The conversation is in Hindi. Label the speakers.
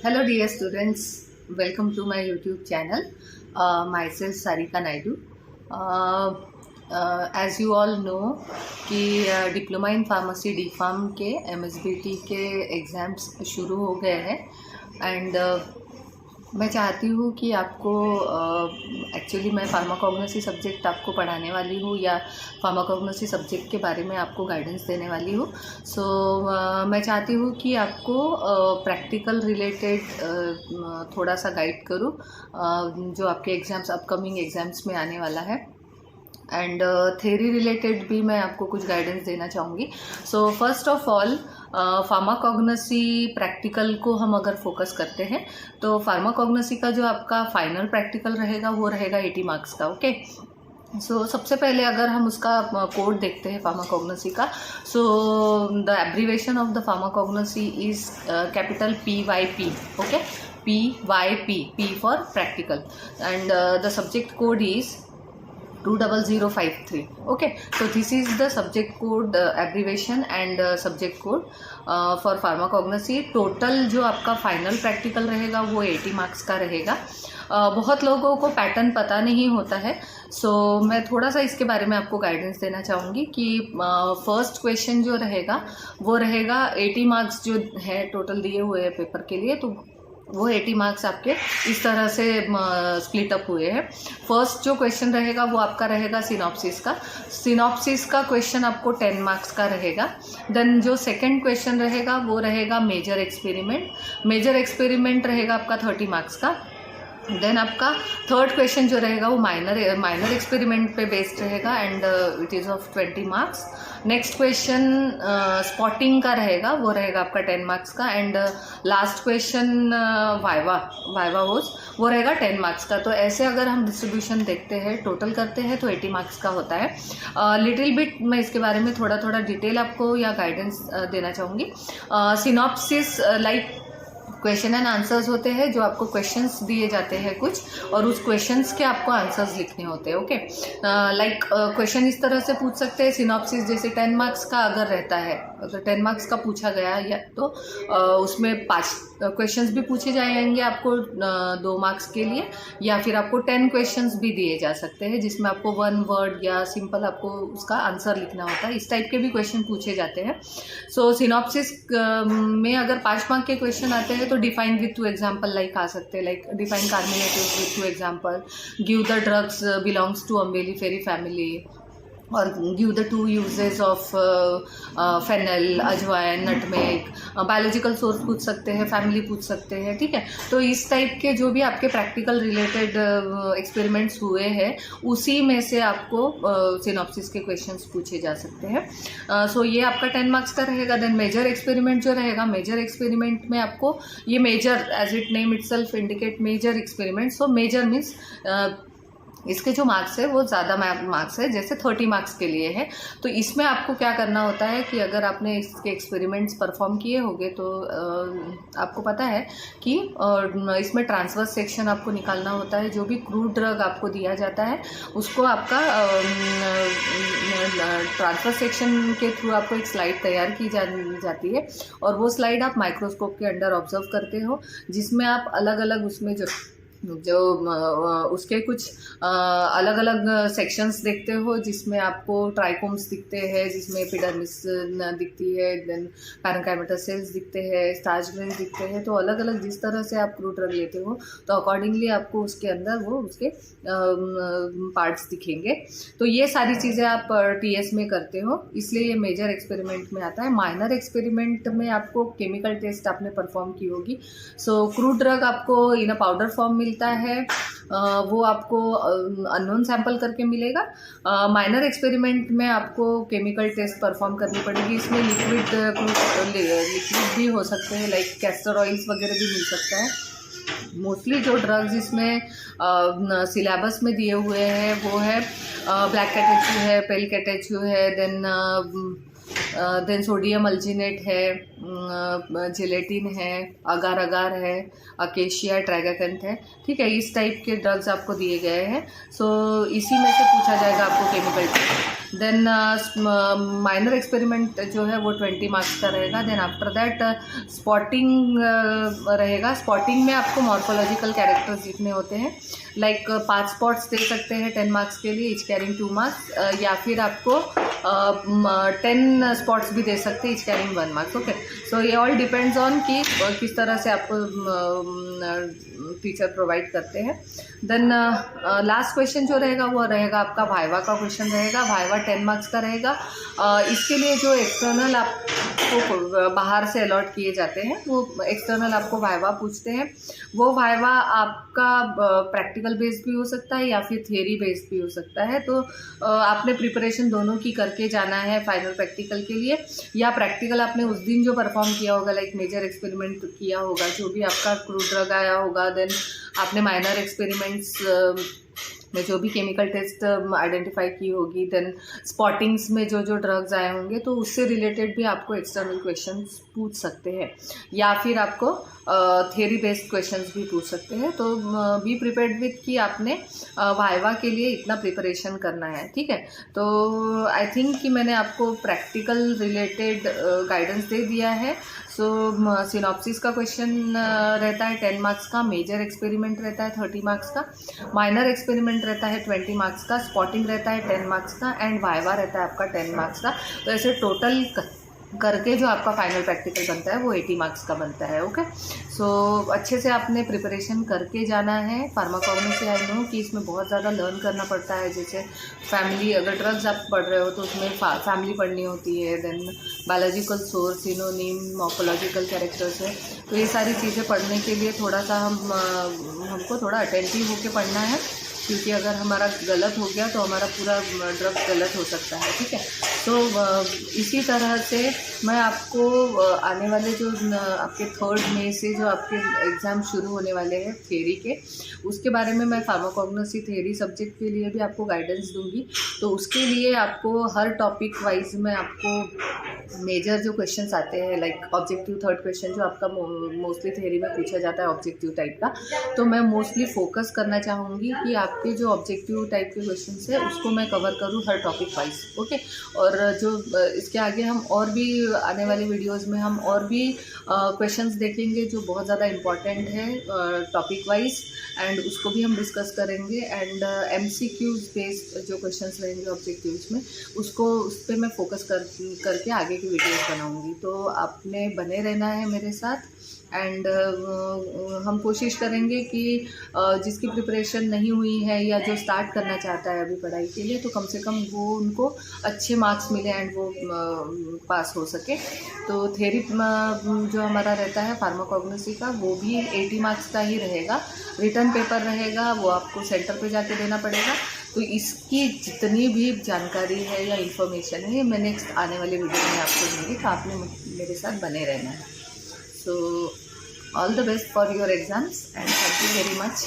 Speaker 1: Hello dear students, welcome to my YouTube channel. Myself Sarika Naidu. As you all know कि diploma in pharmacy D pharm के MSBT के एग्ज़ाम्स शुरू हो गए हैं एंड मैं चाहती हूँ कि आपको एक्चुअली मैं फार्माकोग्नोसी सब्जेक्ट आपको पढ़ाने वाली हूँ या फार्माकोग्नोसी सब्जेक्ट के बारे में आपको गाइडेंस देने वाली हूँ। मैं चाहती हूँ कि आपको प्रैक्टिकल रिलेटेड थोड़ा सा गाइड करूँ जो आपके एग्ज़ाम्स अपकमिंग एग्ज़ाम्स में आने वाला है एंड थ्योरी रिलेटेड भी मैं आपको कुछ गाइडेंस देना चाहूँगी। So first of all pharmacognosy practical को हम अगर फोकस करते हैं तो फार्माकोग्नोसी का जो आपका फाइनल प्रैक्टिकल रहेगा वो रहेगा 80 मार्क्स का। ओके, सो सबसे पहले अगर हम उसका कोड देखते हैं फार्माकोग्नोसी का, so the abbreviation of the pharmacognosy is capital PYP। Okay, PYP, P for practical and the subject code is 20053। Okay, so this is the subject code abbreviation and subject code for pharmacognosy। Total जो आपका फाइनल प्रैक्टिकल रहेगा वो 80 मार्क्स का रहेगा। बहुत लोगों को पैटर्न पता नहीं होता है, सो मैं थोड़ा सा इसके बारे में आपको गाइडेंस देना चाहूँगी कि फर्स्ट क्वेश्चन जो रहेगा वो रहेगा 80 मार्क्स जो है टोटल दिए हुए हैं पेपर के लिए, तो वो 80 मार्क्स आपके इस तरह से स्प्लिट अप हुए हैं। फर्स्ट जो क्वेश्चन रहेगा वो आपका रहेगा सिनॉप्सिस का क्वेश्चन आपको 10 मार्क्स का रहेगा। देन जो सेकंड क्वेश्चन रहेगा वो रहेगा मेजर एक्सपेरिमेंट रहेगा आपका 30 मार्क्स का। देन आपका थर्ड क्वेश्चन जो रहेगा वो माइनर एक्सपेरिमेंट पे बेस्ड रहेगा and it is of 20 marks. Next question spotting का रहेगा, वो रहेगा आपका 10 मार्क्स का एंड लास्ट क्वेश्चन वाइवा वो रहेगा 10 मार्क्स का। तो ऐसे अगर हम डिस्ट्रीब्यूशन देखते हैं, टोटल करते हैं तो 80 मार्क्स का होता है। लिटिल बिट मैं इसके बारे में थोड़ा डिटेल आपको या गाइडेंस देना चाहूँगी। Synopsis like question and answers होते हैं, जो आपको क्वेश्चंस दिए जाते हैं कुछ और उस क्वेश्चंस के आपको आंसर्स लिखने होते हैं। ओके, लाइक क्वेश्चन इस तरह से पूछ सकते हैं सिनॉप्सिस, जैसे 10 मार्क्स का अगर रहता है, अगर 10 मार्क्स का पूछा गया या तो उसमें 5 क्वेश्चंस भी पूछे जाएंगे आपको 2 मार्क्स के लिए, या फिर आपको 10 क्वेश्चंस भी दिए जा सकते हैं जिसमें आपको 1 वर्ड या सिंपल आपको उसका आंसर लिखना होता है। इस टाइप के भी क्वेश्चन पूछे जाते हैं। सो सिनॉप्सिस में अगर 5 मार्क के क्वेश्चन आते हैं तो डिफाइन विथ 2 एग्जाम्पल लाइक आ सकते हैं, like define carminatives with 2 example, give the drugs belongs to umbelliferae family, और give the 2 uses of fennel, ajwain, nutmeg. Biological source पूछ सकते हैं, फैमिली पूछ सकते हैं। ठीक है, तो इस टाइप के जो भी आपके प्रैक्टिकल रिलेटेड एक्सपेरिमेंट्स हुए हैं उसी में से आपको सिनॉप्सिस के क्वेश्चंस पूछे जा सकते हैं। सो ये आपका 10 मार्क्स का रहेगा। देन मेजर एक्सपेरिमेंट जो रहेगा, मेजर एक्सपेरिमेंट में आपको ये major as it name it self indicate major experiment. So major means इसके जो मार्क्स है वो ज़्यादा मार्क्स है, जैसे 30 मार्क्स के लिए है। तो इसमें आपको क्या करना होता है कि अगर आपने इसके एक्सपेरिमेंट्स परफॉर्म किए होंगे तो आपको पता है कि इसमें ट्रांसवर्स सेक्शन आपको निकालना होता है। जो भी क्रूड ड्रग आपको दिया जाता है उसको आपका ट्रांसवर्स सेक्शन के थ्रू आपको एक स्लाइड तैयार की जाती है और वो स्लाइड आप माइक्रोस्कोप के अंडर ऑब्जर्व करते हो, जिसमें आप अलग अलग उसमें जो उसके कुछ अलग अलग सेक्शंस देखते हो, जिसमें आपको ट्राइकोम्स दिखते हैं, जिसमें एपिडर्मिस दिखती है, देन पैरेन्काइमेटल सेल्स दिखते हैं, स्टार्च ग्रेन्स दिखते हैं। तो अलग अलग जिस तरह से आप क्रूड ड्रग लेते हो तो अकॉर्डिंगली आपको उसके अंदर वो उसके पार्ट्स दिखेंगे। तो ये सारी चीज़ें आप TS में करते हो, इसलिए ये मेजर एक्सपेरिमेंट में आता है। माइनर एक्सपेरिमेंट में आपको केमिकल टेस्ट आपने परफॉर्म की होगी। सो क्रूड ड्रग आपको इन अ पाउडर फॉर्म मिलता है, वो आपको अननोन सैंपल करके मिलेगा। माइनर एक्सपेरिमेंट में आपको केमिकल टेस्ट परफॉर्म करनी पड़ेगी। इसमें लिक्विड भी हो सकते हैं, लाइक कैस्टर ऑयल्स वगैरह भी मिल सकता है। मोस्टली जो ड्रग्स इसमें सिलेबस में दिए हुए हैं वो है ब्लैक कैटेचू है, पेल कैटेचू है, देन सोडियम अल्जीनेट है, जिलेटिन है, अगार अगार है, अकेशिया, ट्रैगाकंथ है। ठीक है, इस टाइप के ड्रग्स आपको दिए गए हैं। सो इसी में से पूछा जाएगा आपको chemical test. Then minor experiment जो है वो 20 मार्क्स का रहेगा। देन आफ्टर दैट स्पॉटिंग रहेगा। स्पॉटिंग में आपको मॉर्फोलॉजिकल कैरेक्टर्स लिखने होते हैं, लाइक 5 स्पॉट्स दे सकते हैं 10 मार्क्स के लिए, इच कैरिंग 2 मार्क्स, या फिर आपको 10 स्पॉट्स भी दे सकते हैं, इच कैरिंग 1 मार्क्स। ओके, सो ये ऑल डिपेंड्स ऑन कि किस तरह से आपको टीचर प्रोवाइड करते हैं। देन लास्ट क्वेश्चन जो रहेगा वो रहेगा आपका वाइवा का क्वेश्चन रहेगा। वाइवा 10 मार्क्स का रहेगा। इसके लिए जो एक्सटर्नल आपको बाहर से अलॉट किए जाते हैं वो एक्सटर्नल आपको वाइवा पूछते हैं। वो वाइवा आपका प्रैक्टिकल बेस्ड भी हो सकता है या फिर थियरी बेस्ड भी हो सकता है। तो आपने प्रिपरेशन दोनों की करके जाना है फाइनल प्रैक्टिकल के लिए, या प्रैक्टिकल आपने उस दिन जो परफॉर्म किया होगा, लाइक मेजर एक्सपेरिमेंट किया होगा, जो भी आपका क्रूड ड्रग आया होगा, देन आपने माइनर एक्सपेरिमेंट्स में जो भी केमिकल टेस्ट आइडेंटिफाई की होगी, देन स्पॉटिंग्स में जो जो ड्रग्स आए होंगे, तो उससे रिलेटेड भी आपको एक्सटर्नल क्वेश्चंस पूछ सकते हैं, या फिर आपको थियरी बेस्ड क्वेश्चंस भी पूछ सकते हैं। तो बी प्रिपेयर्ड विथ कि आपने वाइवा के लिए इतना प्रिपरेशन करना है, ठीक है। तो आई थिंक कि मैंने आपको प्रैक्टिकल रिलेटेड गाइडेंस दे दिया है। सो सिनॉप्सिस का क्वेश्चन रहता है 10 मार्क्स का, मेजर एक्सपेरिमेंट रहता है 30 मार्क्स का, माइनर एक्सपेरिमेंट रहता है 20 मार्क्स का, स्पॉटिंग रहता है 10 मार्क्स का, एंड वाइवा रहता है आपका 10 मार्क्स का। तो ऐसे टोटल करके जो आपका फाइनल प्रैक्टिकल बनता है वो 80 मार्क्स का बनता है। ओके, सो अच्छे से आपने प्रिपरेशन करके जाना है। फार्माकोग्नोसी आई नो कि इसमें बहुत ज़्यादा लर्न करना पड़ता है, जैसे फैमिली, अगर ड्रग्स आप पढ़ रहे हो तो उसमें फैमिली पढ़नी होती है, then biological source, synonym, morphological characters है। तो ये सारी चीज़ें पढ़ने के लिए थोड़ा सा हमको थोड़ा अटेंटिव होकर पढ़ना है, क्योंकि अगर हमारा गलत हो गया तो हमारा पूरा ड्रग गलत हो सकता है, ठीक है। तो इसी तरह से मैं आपको आने वाले जो आपके 3 मई से जो आपके एग्ज़ाम शुरू होने वाले हैं थियरी के, उसके बारे में मैं फार्माकोग्नोसी थियरी सब्जेक्ट के लिए भी आपको गाइडेंस दूंगी। तो उसके लिए आपको हर टॉपिक वाइज में आपको मेजर जो क्वेश्चंस आते हैं, लाइक ऑब्जेक्टिव 3rd क्वेश्चन जो आपका मोस्टली थियरी में पूछा जाता है ऑब्जेक्टिव टाइप का, तो मैं मोस्टली फोकस करना चाहूँगी कि आपके जो ऑब्जेक्टिव टाइप के क्वेश्चंस है उसको मैं कवर करूँ हर टॉपिक वाइज। ओके, और जो इसके आगे हम और भी आने वाले वीडियोस में हम और भी क्वेश्चंस देखेंगे जो बहुत ज़्यादा इम्पॉर्टेंट है टॉपिक वाइज, एंड उसको भी हम डिस्कस करेंगे। एंड MCQs बेस्ड जो क्वेश्चंस रहेंगे ऑब्जेक्टिव्स में, उसको उस पर मैं फोकस करके आगे की वीडियोस बनाऊंगी। तो आपने बने रहना है मेरे साथ, एंड हम कोशिश करेंगे कि जिसकी प्रिपरेशन नहीं हुई है या जो स्टार्ट करना चाहता है अभी पढ़ाई के लिए, तो कम से कम वो उनको अच्छे मार्क्स मिले एंड वो पास हो सके। तो थियरी जो हमारा रहता है फार्माकोग्नोसी का, वो भी 80 मार्क्स का ही रहेगा। रिटर्न पेपर रहेगा, वो आपको सेंटर पे जाके देना पड़ेगा। तो इसकी जितनी भी जानकारी है या इन्फॉर्मेशन है मैं नेक्स्ट आने वाले वीडियो में आपको दूँगी, तो आपने मेरे साथ बने रहना है। So all the best for your exams and thank you very much.